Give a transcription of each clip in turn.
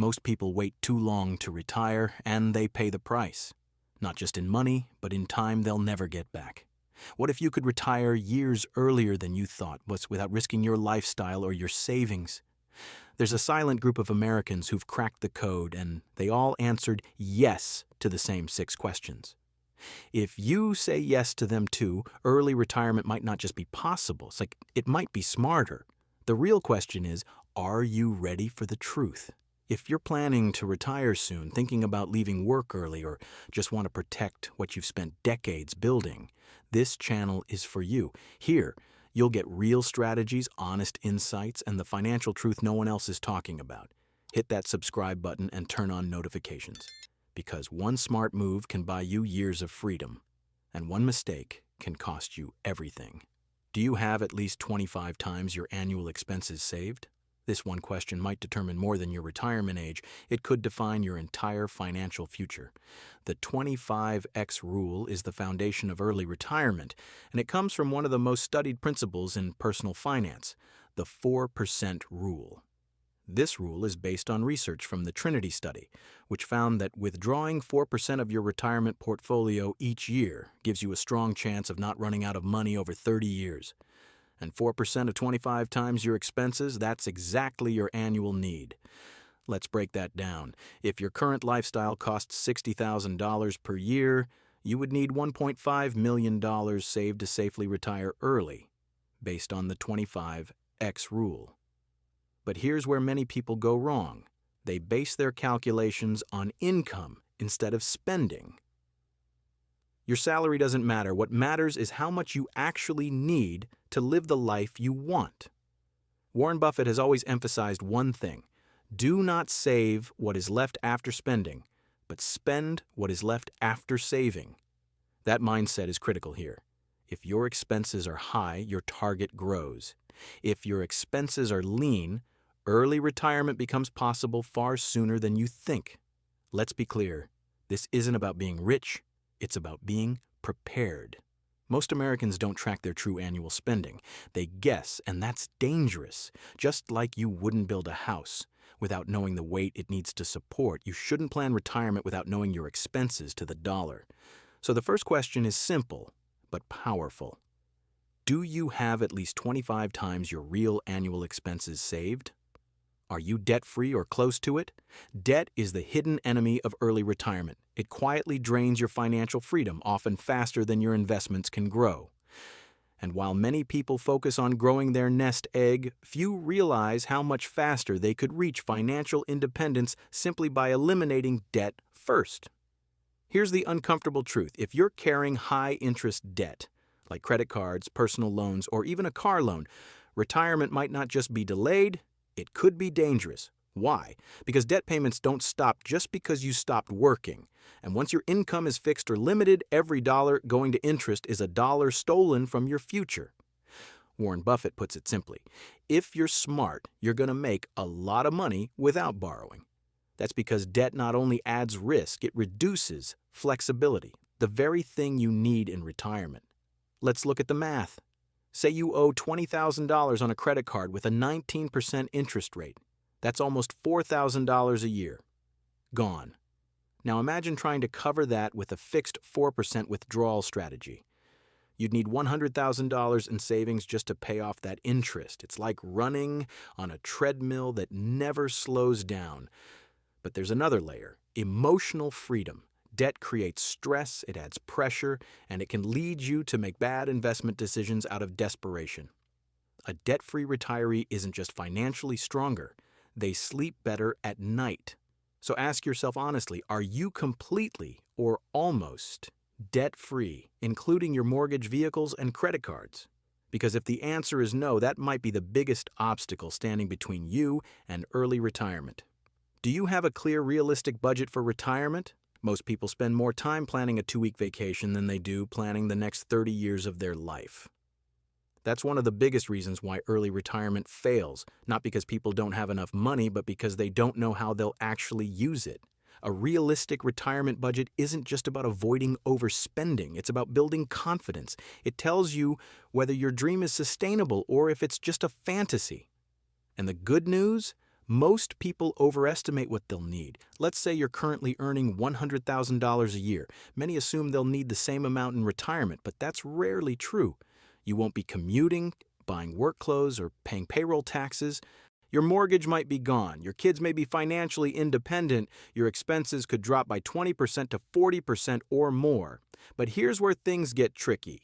Most people wait too long to retire, and they pay the price. Not just in money, but in time they'll never get back. What if you could retire years earlier than you thought, without risking your lifestyle or your savings? There's a silent group of Americans who've cracked the code, and they all answered yes to the same 6 questions. If you say yes to them too, early retirement might not just be possible, it might be smarter. The real question is, are you ready for the truth? If you're planning to retire soon, thinking about leaving work early, or just want to protect what you've spent decades building, this channel is for you. Here, you'll get real strategies, honest insights, and the financial truth no one else is talking about. Hit that subscribe button and turn on notifications. Because one smart move can buy you years of freedom, and one mistake can cost you everything. Do you have at least 25 times your annual expenses saved? This one question might determine more than your retirement age. It could define your entire financial future. The 25X rule is the foundation of early retirement, and it comes from one of the most studied principles in personal finance, the 4% rule. This rule is based on research from the Trinity study, which found that withdrawing 4% of your retirement portfolio each year gives you a strong chance of not running out of money over 30 years. And 4% of 25 times your expenses, that's exactly your annual need. Let's break that down. If your current lifestyle costs $60,000 per year, you would need $1.5 million saved to safely retire early, based on the 25X rule. But here's where many people go wrong. They base their calculations on income instead of spending. Your salary doesn't matter. What matters is how much you actually need to live the life you want. Warren Buffett has always emphasized one thing: do not save what is left after spending, but spend what is left after saving. That mindset is critical here. If your expenses are high, your target grows. If your expenses are lean, early retirement becomes possible far sooner than you think. Let's be clear, this isn't about being rich, it's about being prepared. Most Americans don't track their true annual spending. They guess, and that's dangerous. Just like you wouldn't build a house without knowing the weight it needs to support, you shouldn't plan retirement without knowing your expenses to the dollar. So the first question is simple, but powerful. Do you have at least 25 times your real annual expenses saved? Are you debt-free or close to it? Debt is the hidden enemy of early retirement. It quietly drains your financial freedom, often faster than your investments can grow. And while many people focus on growing their nest egg, few realize how much faster they could reach financial independence simply by eliminating debt first. Here's the uncomfortable truth. If you're carrying high-interest debt, like credit cards, personal loans, or even a car loan, retirement might not just be delayed, it could be dangerous. Why? Because debt payments don't stop just because you stopped working. And once your income is fixed or limited, every dollar going to interest is a dollar stolen from your future. Warren Buffett puts it simply: if you're smart, you're going to make a lot of money without borrowing. That's because debt not only adds risk, it reduces flexibility, the very thing you need in retirement. Let's look at the math. Say you owe $20,000 on a credit card with a 19% interest rate. That's almost $4,000 a year. Gone. Now imagine trying to cover that with a fixed 4% withdrawal strategy. You'd need $100,000 in savings just to pay off that interest. It's like running on a treadmill that never slows down. But there's another layer: emotional freedom. Debt creates stress, it adds pressure, and it can lead you to make bad investment decisions out of desperation. A debt-free retiree isn't just financially stronger, they sleep better at night. So ask yourself honestly, are you completely or almost debt-free, including your mortgage, vehicles, and credit cards? Because if the answer is no, that might be the biggest obstacle standing between you and early retirement. Do you have a clear, realistic budget for retirement? Most people spend more time planning a 2-week vacation than they do planning the next 30 years of their life. That's one of the biggest reasons why early retirement fails, not because people don't have enough money, but because they don't know how they'll actually use it. A realistic retirement budget isn't just about avoiding overspending, it's about building confidence. It tells you whether your dream is sustainable or if it's just a fantasy. And the good news? Most people overestimate what they'll need. Let's say you're currently earning $100,000 a year. Many assume they'll need the same amount in retirement, but that's rarely true. You won't be commuting, buying work clothes, or paying payroll taxes. Your mortgage might be gone. Your kids may be financially independent. Your expenses could drop by 20% to 40% or more. But here's where things get tricky.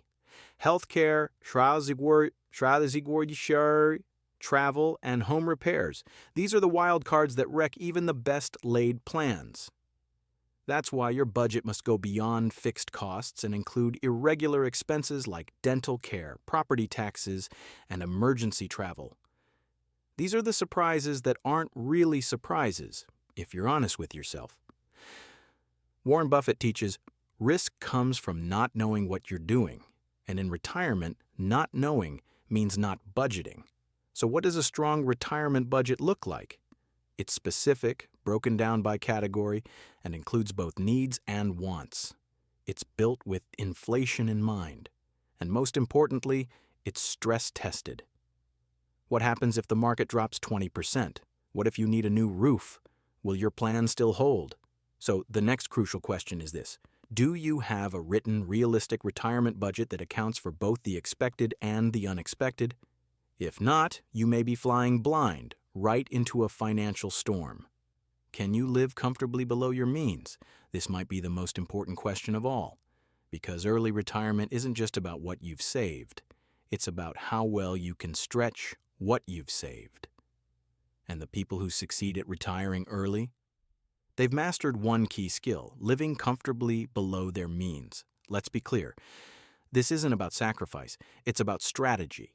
Healthcare, travel, and home repairs. These are the wild cards that wreck even the best laid plans. That's why your budget must go beyond fixed costs and include irregular expenses like dental care, property taxes, and emergency travel. These are the surprises that aren't really surprises, if you're honest with yourself. Warren Buffett teaches, risk comes from not knowing what you're doing, and in retirement, not knowing means not budgeting. So what does a strong retirement budget look like? It's specific, broken down by category, and includes both needs and wants. It's built with inflation in mind. And most importantly, it's stress-tested. What happens if the market drops 20%? What if you need a new roof? Will your plan still hold? So the next crucial question is this. Do you have a written, realistic retirement budget that accounts for both the expected and the unexpected? If not, you may be flying blind right into a financial storm. Can you live comfortably below your means? This might be the most important question of all, because early retirement isn't just about what you've saved. It's about how well you can stretch what you've saved. And the people who succeed at retiring early? They've mastered one key skill, living comfortably below their means. Let's be clear. This isn't about sacrifice. It's about strategy.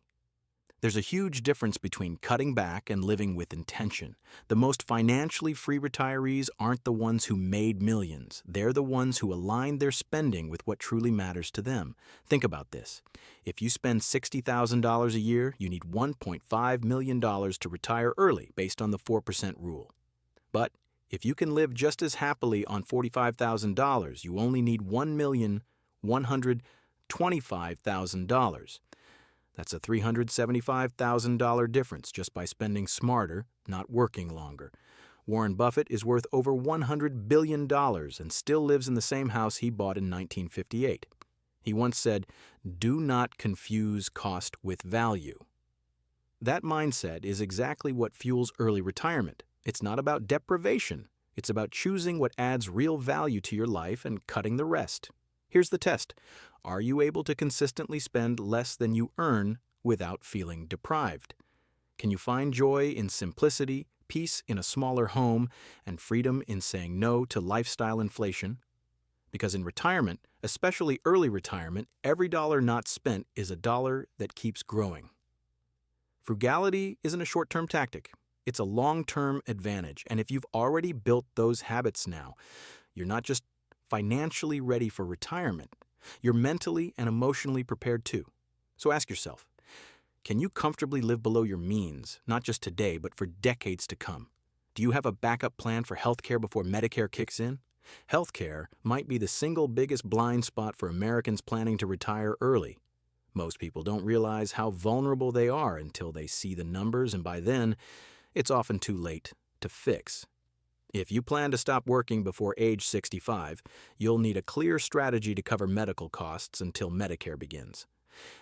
There's a huge difference between cutting back and living with intention. The most financially free retirees aren't the ones who made millions. They're the ones who aligned their spending with what truly matters to them. Think about this. If you spend $60,000 a year, you need $1.5 million to retire early based on the 4% rule. But if you can live just as happily on $45,000, you only need $1,125,000. That's a $375,000 difference just by spending smarter, not working longer. Warren Buffett is worth over $100 billion and still lives in the same house he bought in 1958. He once said, "Do not confuse cost with value." That mindset is exactly what fuels early retirement. It's not about deprivation. It's about choosing what adds real value to your life and cutting the rest. Here's the test. Are you able to consistently spend less than you earn without feeling deprived? Can you find joy in simplicity, peace in a smaller home, and freedom in saying no to lifestyle inflation? Because in retirement, especially early retirement, every dollar not spent is a dollar that keeps growing. Frugality isn't a short-term tactic. It's a long-term advantage. And if you've already built those habits now, you're not just financially ready for retirement, you're mentally and emotionally prepared too. So ask yourself, can you comfortably live below your means, not just today, but for decades to come? Do you have a backup plan for healthcare before Medicare kicks in? Healthcare might be the single biggest blind spot for Americans planning to retire early. Most people don't realize how vulnerable they are until they see the numbers, and by then, it's often too late to fix. If you plan to stop working before age 65, you'll need a clear strategy to cover medical costs until Medicare begins.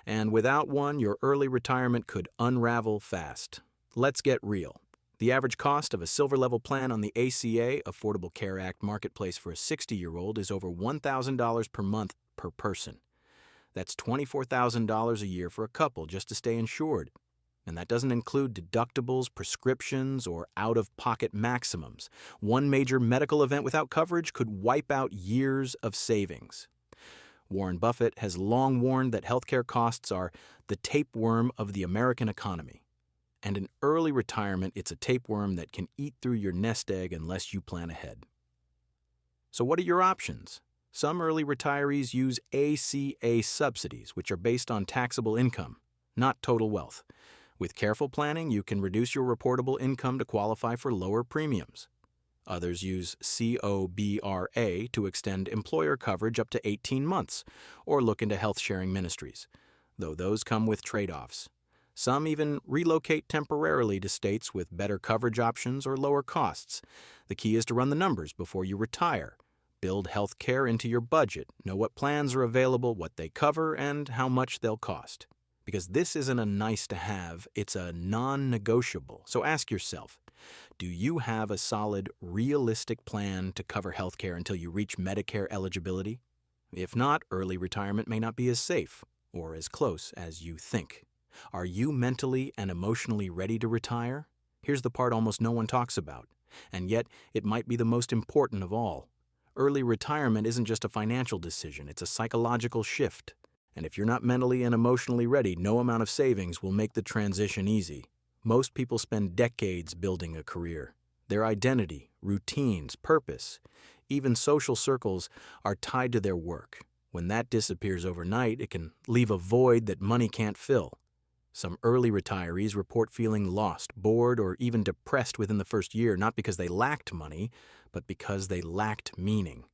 And without one, your early retirement could unravel fast. Let's get real. The average cost of a silver-level plan on the ACA, Affordable Care Act marketplace for a 60-year-old is over $1,000 per month per person. That's $24,000 a year for a couple just to stay insured. And that doesn't include deductibles, prescriptions, or out-of-pocket maximums. One major medical event without coverage could wipe out years of savings. Warren Buffett has long warned that healthcare costs are the tapeworm of the American economy. And in early retirement, it's a tapeworm that can eat through your nest egg unless you plan ahead. So what are your options? Some early retirees use ACA subsidies, which are based on taxable income, not total wealth. With careful planning, you can reduce your reportable income to qualify for lower premiums. Others use COBRA to extend employer coverage up to 18 months, or look into health-sharing ministries, though those come with trade-offs. Some even relocate temporarily to states with better coverage options or lower costs. The key is to run the numbers before you retire. Build health care into your budget, know what plans are available, what they cover, and how much they'll cost. Because this isn't a nice to have, it's a non-negotiable. So ask yourself, do you have a solid, realistic plan to cover health care until you reach Medicare eligibility? If not, early retirement may not be as safe or as close as you think. Are you mentally and emotionally ready to retire? Here's the part almost no one talks about, and yet it might be the most important of all. Early retirement isn't just a financial decision, it's a psychological shift. And if you're not mentally and emotionally ready, no amount of savings will make the transition easy. Most people spend decades building a career. Their identity, routines, purpose, even social circles are tied to their work. When that disappears overnight, it can leave a void that money can't fill. Some early retirees report feeling lost, bored, or even depressed within the first year, not because they lacked money, but because they lacked meaning.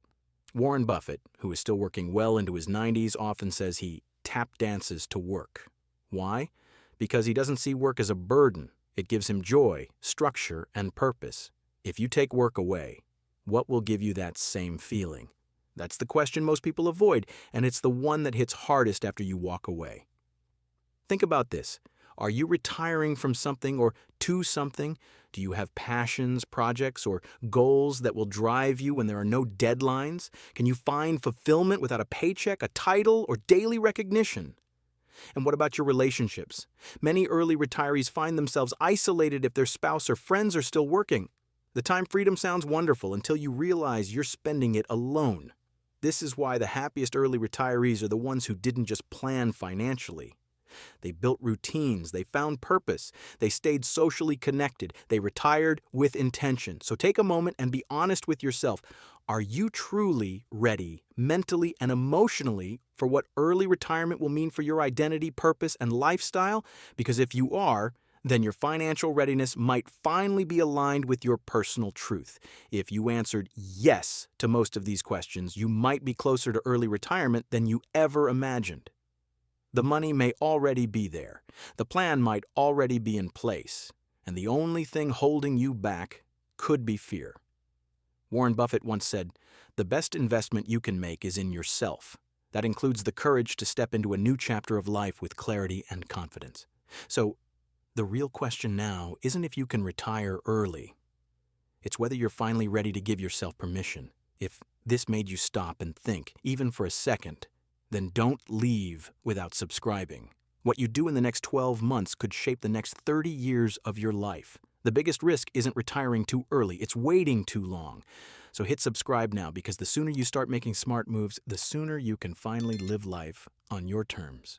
Warren Buffett, who is still working well into his 90s, often says he tap dances to work. Why? Because he doesn't see work as a burden. It gives him joy, structure, and purpose. If you take work away, what will give you that same feeling? That's the question most people avoid, and it's the one that hits hardest after you walk away. Think about this. Are you retiring from something or to something? Do you have passions, projects, or goals that will drive you when there are no deadlines? Can you find fulfillment without a paycheck, a title, or daily recognition? And what about your relationships? Many early retirees find themselves isolated if their spouse or friends are still working. The time freedom sounds wonderful until you realize you're spending it alone. This is why the happiest early retirees are the ones who didn't just plan financially. They built routines, they found purpose, they stayed socially connected, they retired with intention. So take a moment and be honest with yourself. Are you truly ready, mentally and emotionally, for what early retirement will mean for your identity, purpose, and lifestyle? Because if you are, then your financial readiness might finally be aligned with your personal truth. If you answered yes to most of these questions, you might be closer to early retirement than you ever imagined. The money may already be there. The plan might already be in place. And the only thing holding you back could be fear. Warren Buffett once said, "The best investment you can make is in yourself." That includes the courage to step into a new chapter of life with clarity and confidence. So, the real question now isn't if you can retire early. It's whether you're finally ready to give yourself permission. If this made you stop and think, even for a second, then don't leave without subscribing. What you do in the next 12 months could shape the next 30 years of your life. The biggest risk isn't retiring too early, it's waiting too long. So hit subscribe now, because the sooner you start making smart moves, the sooner you can finally live life on your terms.